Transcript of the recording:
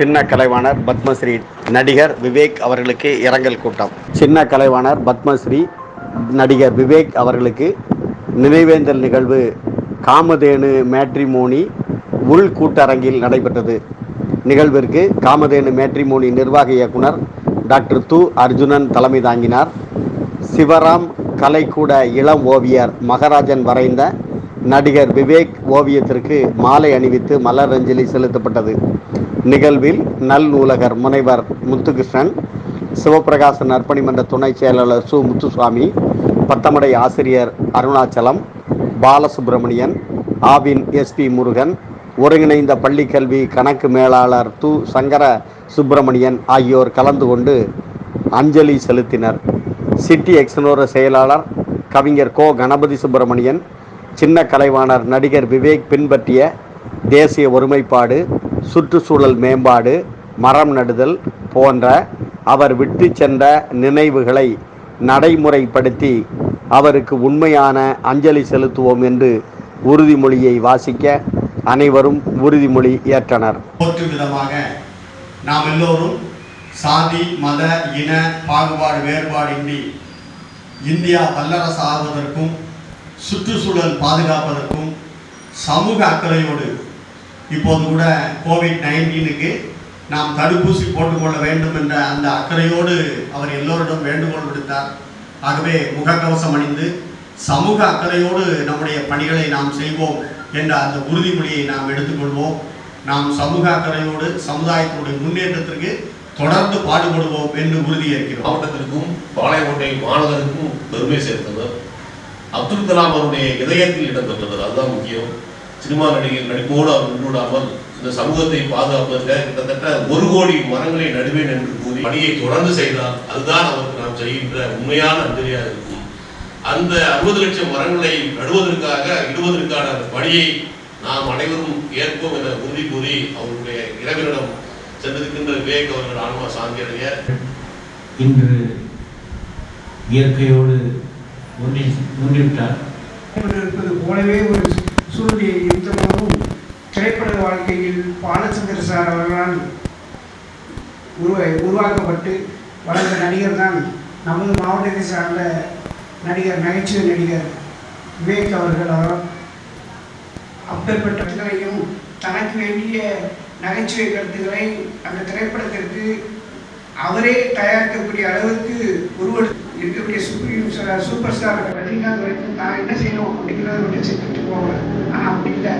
சின்ன கலைவாணர் பத்மஸ்ரீ நடிகர் விவேக் அவர்களுக்கு இரங்கல் கூட்டம். சின்ன கலைவாணர் பத்மஸ்ரீ நடிகர் விவேக் அவர்களுக்கு நினைவேந்தல் நிகழ்வு காமதேனு மேட்ரிமோனி உள் கூட்டரங்கில் நடைபெற்றது. நிகழ்விற்கு காமதேனு மேட்ரிமோனி நிர்வாக இயக்குனர் டாக்டர் து. அர்ஜுனன் தலைமை தாங்கினார். சிவராம் கலைக்கூட இளம் ஓவியர் மகராஜன் வரைந்த நடிகர் விவேக் ஓவியத்திற்கு மாலை அணிவித்து மலர் அஞ்சலி செலுத்தப்பட்டது. நிகழ்வில் நல்நூலகர் முனைவர் முத்துகிருஷ்ணன், சிவபிரகாச நற்பணி மன்ற துணை செயலாளர் சு. முத்துசுவாமி, பட்டமடை ஆசிரியர் அருணாச்சலம், பாலசுப்பிரமணியன், ஆவின் எஸ்.பி. முருகன், ஒருங்கிணைந்த பள்ளிக்கல்வி கணக்கு மேலாளர் து. சங்கர சுப்பிரமணியன் ஆகியோர் கலந்து கொண்டு அஞ்சலி செலுத்தினர். சிட்டி எக்ஸனோர செயலாளர் கவிஞர் கோ. கணபதி சுப்பிரமணியன், சின்ன கலைவாணர் நடிகர் விவேக் பின்பற்றிய தேசிய ஒருமைப்பாடு, சுற்றுச்சூழல் மேம்பாடு, மரம் நடுதல் போன்ற அவர் விட்டு சென்ற நினைவுகளை நடைமுறைப்படுத்தி அவருக்கு உண்மையான அஞ்சலி செலுத்துவோம் என்று உறுதிமொழியை வாசிக்க அனைவரும் உறுதிமொழி ஏற்றனர். போற்றும் விதமாக நாம் எல்லோரும் சாதி, மத, இன பாகுபாடு வேறுபாடின்றி இந்தியா வல்லரசு ஆகுவதற்கும் சுற்றுச்சூழல் பாதுகாப்பதற்கும் சமூக அக்கறையோடு இப்போது கூட கோவிட்-19க்கு நாம் தடுப்பூசி போட்டுக்கொள்ள வேண்டும் என்ற அந்த அக்கறையோடு அவர் எல்லோரிடம் வேண்டுகோள் விடுத்தார். ஆகவே முகக்கவசம் அணிந்து சமூக அக்கறையோடு நம்முடைய பணிகளை நாம் செய்வோம் என்ற அந்த உறுதிமொழியை நாம் எடுத்துக்கொள்வோம். நாம் சமூக அக்கறையோடு சமுதாயத்தினுடைய முன்னேற்றத்திற்கு தொடர்ந்து பாடுபடுவோம் என்று உறுதியேற்கிறோம். மாவட்டத்திற்கும் பாளையங்கோட்டை மாநகருக்கும் பெருமை சேர்த்தவர். அப்துல் கலாம் அவருடைய இதயத்தில் இடம்பெற்றவர். அதுதான் முக்கியம். சினிமா நடிப்போடு அவர் நின்றுவிடாமல் இந்த சமூகத்தை பாதுகாப்பதற்காக கிட்டத்தட்ட 1 கோடி மரங்களை நடுவேன் என்று கூறி பணியை தொடர்ந்து செய்தால் அதுதான் அவருக்கு நாம் செய்கின்ற உண்மையான அஞ்சலியாக இருக்கும். அந்த 60 லட்சம் மரங்களை இடுவதற்கான பணியை நாம் அனைவரும் ஏற்போம் என உறுதி கூறி அவருடைய இறைவனிடம் சென்றிருக்கின்ற விவேக் அவர்கள் ஆன்மா சாந்தி அடைய இன்று இயற்கையோடு ஒன்றிவிட்டார் இருப்பது போலவே ஒரு சூழ்நிலையை இருந்தபோதும் திரைப்பட வாழ்க்கையில் பாலச்சந்திர சார் அவர்களால் உருவாக்கப்பட்டு வளர்ந்த நடிகர் தான் நமது மாவட்டத்தை சார்ந்த நகைச்சுவை நடிகர் விவேக் அவர்கள். அப்பேற்பட்டவர்களையும் தனக்கு வேண்டிய நகைச்சுவை கருத்துக்களை அந்த திரைப்படத்திற்கு அவரே தயாரிக்கக்கூடிய அளவுக்கு இருக்கக்கூடிய சூப்பர் ஸ்டார் ரஜினிகாந்த் வரைக்கும் நான் என்ன செய்யணும் அப்படிங்கிறத மட்டும் செஞ்சுட்டு போவேன். ஆனால் அப்படி இல்லை.